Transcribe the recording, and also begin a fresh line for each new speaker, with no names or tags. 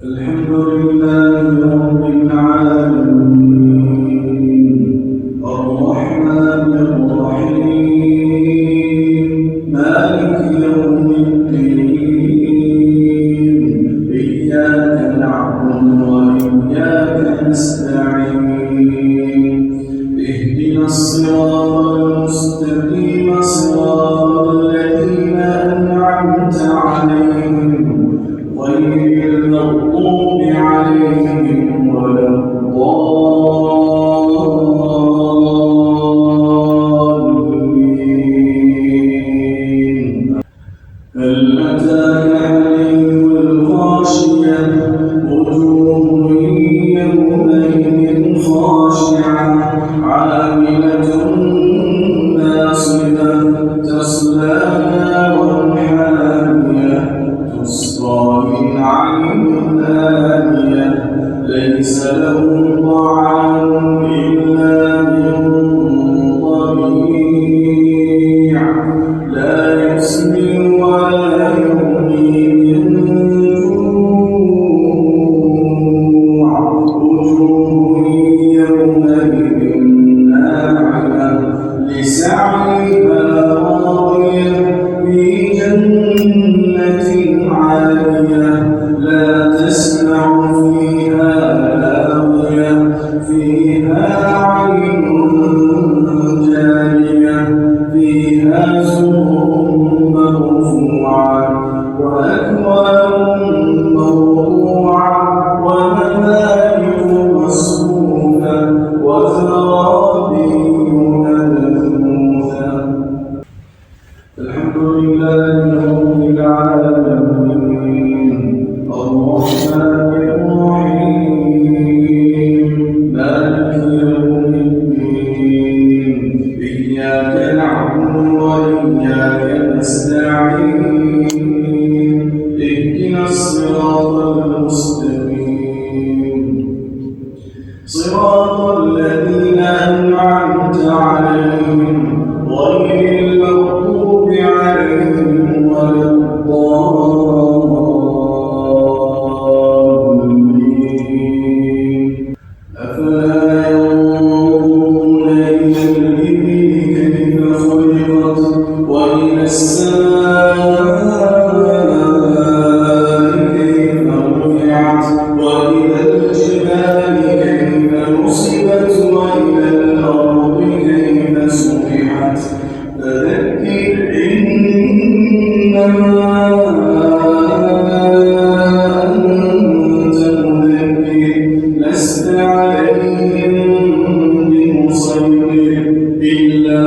الحمد لله رب العالمين الرحمن الرحيم مالك يوم الدين إياك نعبد وإياك نستعين اهدنا الصراط المستقيم صراط الذين أنعمت عليهم غير المغضوب عليهم ولا الضالين. هل أتاك حديث الغاشية وجوه يومئذ خاشعة عاملة ناصبة تصلى نارا حامية تسقى من عين آنية ليس لهم طعام إلا من ضريع لا يسمن ولا يغني من جوع وجوه يومئذ ناعمة لسعيها راضية في جنة عالية لا تسمع فيها لاغية فيها عين جارية فيها سرر مرفوعة وأكواب موضوعة ونمارق مصفوفة وزرابي مبثوثة. الحمد لله رب العالمين الرحمن الرحيم مالك يوم الدين إياك نعبد وإياك نستعين اهدنا الصراط المستقيم صراط الذين أنعمت عليهم غير المغضوب عليهم ولا الضالين. أفلا ينظرون إلى الإبل كيف خلقت وإلى السماء كيف رفعت وإلى الجبال كيف نصبت وإلى الأرض كيف سطحت فذكر إنما أنت مذكر لست عليهم بمسيطر إلا